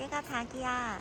얘가 닭이야.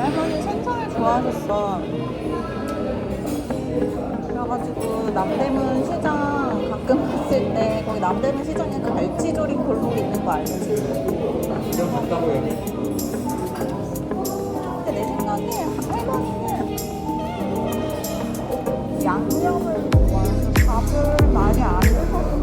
할머니 생선을 좋아하셨어. 그래가지고 남대문 시장 가끔 갔을 때 거기 남대문 시장에 그 갈치조림 골목이 있는 거 알지? 그냥 갔다고 여기. 근데 내 생각에 할머니는 양념을 좋아해서 밥을 많이 안 드셨어.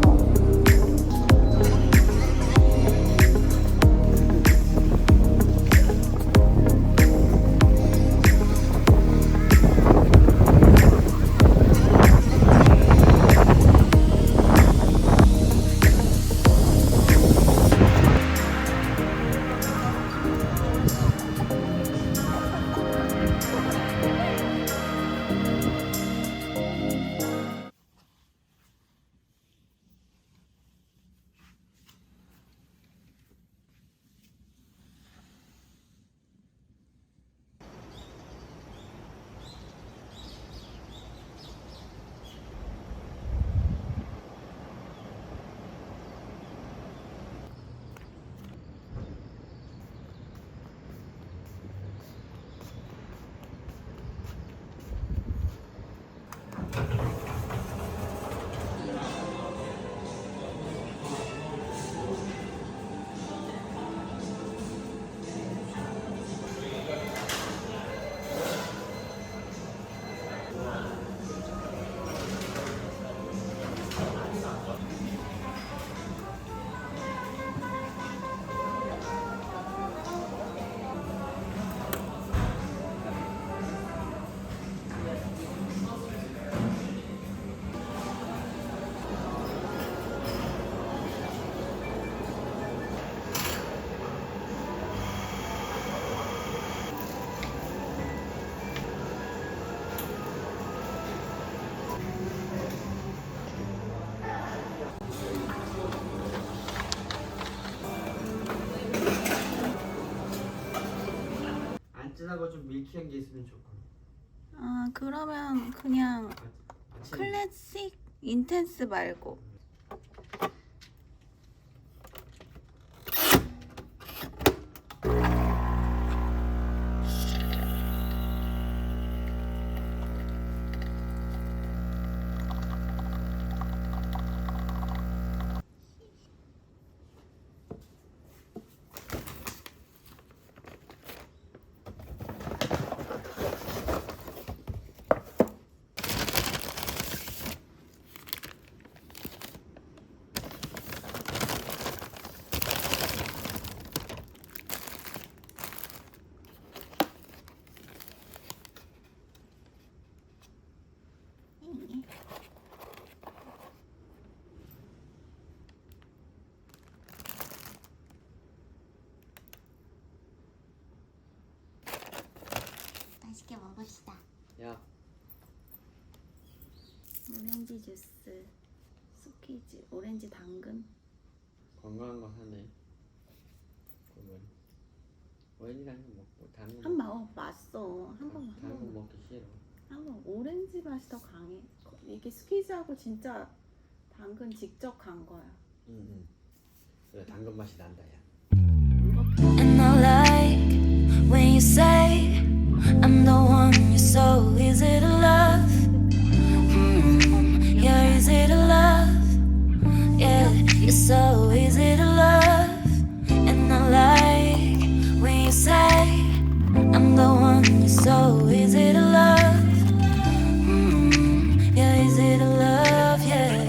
안 진하고 좀 밀키한 게 있으면 좋고. 아 그러면 그냥 아침. 클래식 인텐스 말고. 맛있게 먹읍시다. 야, 오렌지 주스, 수키즈, 오렌지 당근. 건강한 거 하네. 그러면 오렌지랑 먹고 당근 한 번 맛있어. 한 번만. 당근 먹기 싫어. 한번 오렌지 맛이 더 강해. 이게 스퀴즈하고 진짜 당근 직접 간 거야. 응. 그래 당근 맛이 난다 야. And I like when you say I'm the one you're so easy to love. You're easy to love. Yeah, you're so easy to love. And I like when you say I'm the one you're so easy to love. You're easy to love, yeah.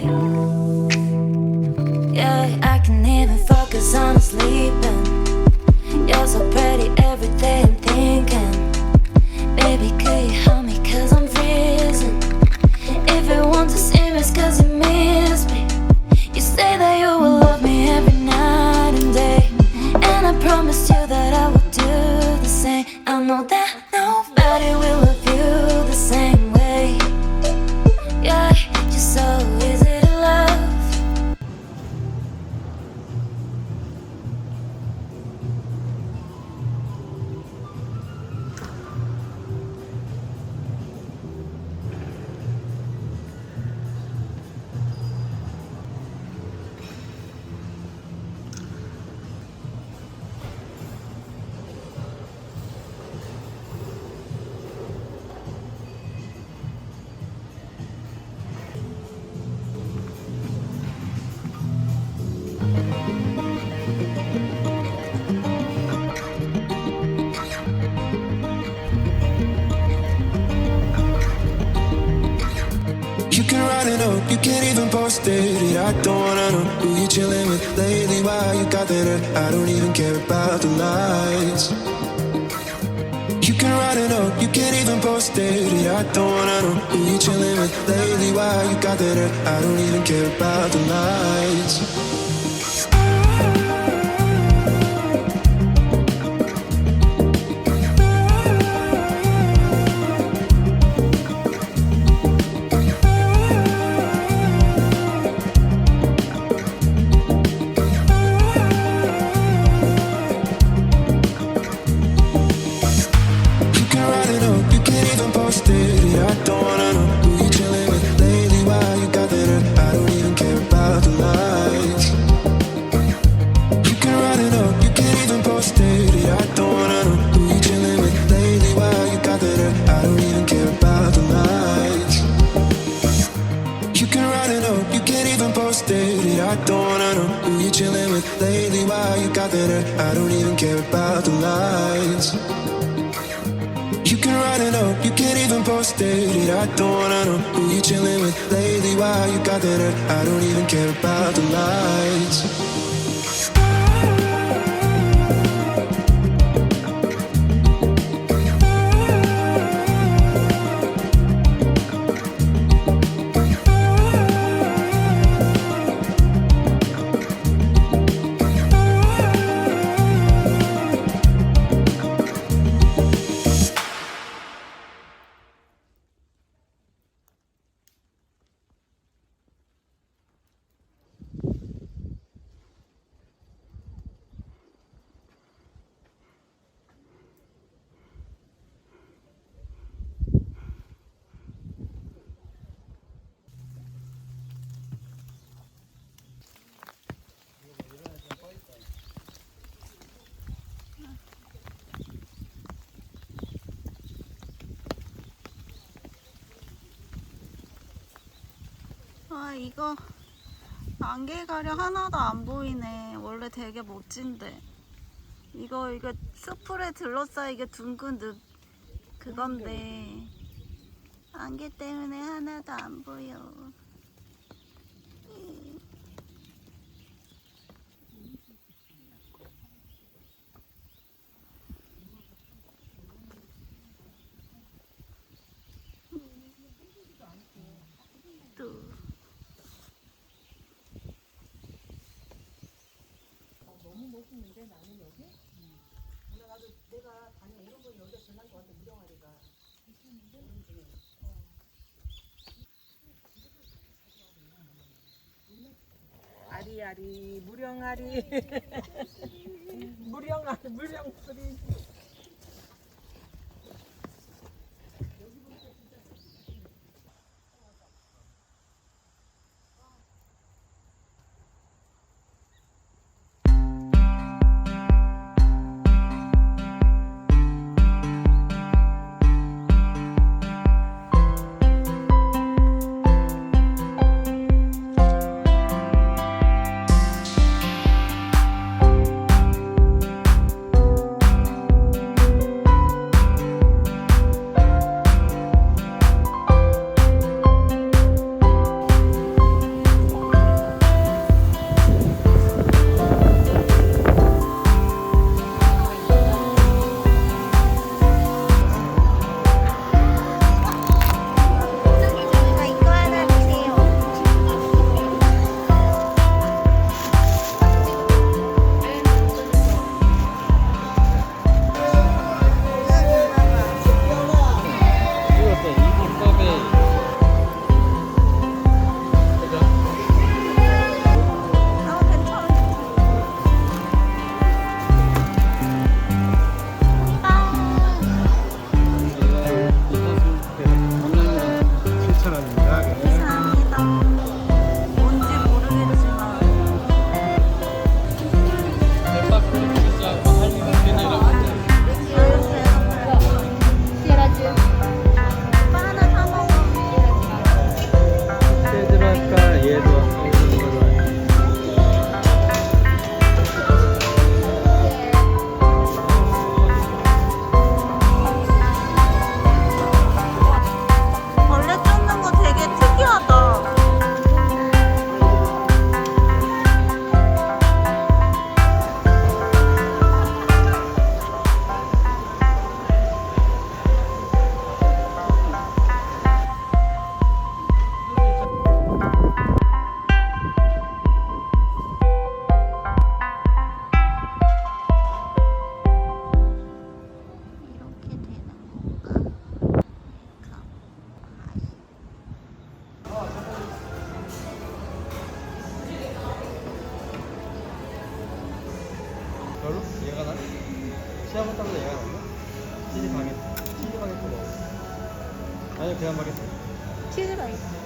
Yeah, I can even focus on sleeping. You're so pretty every day I'm thinking. Baby, could you help me cause I'm freezing. If you want to see me it's cause you miss me. You say that you will love me every night and day. And I promised you that I would do the same. I know that nobody will you can't even post it. I don't wanna know who you chillin' with lately. Why you got that hurt? I don't even care about the lights. You can write it up, you can't even post it. I don't wanna know who you chillin' with lately. Why you got that hurt? I don't even care about the lights. I don't wanna know who you chillin' with lately. Why you got that hurt? I don't even care about the lights. You can write it up, you can't even post it. I don't wanna know who you chillin' with lately. Why you got that hurt? I don't even care about the lights. 아, 이거 안개가려 하나도 안 보이네. 원래 되게 멋진데. 이거 숲풀에 둘러싸이게 둥근 그건데 안개 때문에 하나도 안 보여. 또 너무 멋있는데 나는 여기? 나도 내가 다녀오는 건 여기가 지난 것 같아. 무령아리가 아리아리 무령아리 무령아리 물령소리. 바게트 얘가 나온다? 치즈 바게트. 치즈 바게트 먹어. 아니 그냥 바게트. 치즈 바게트.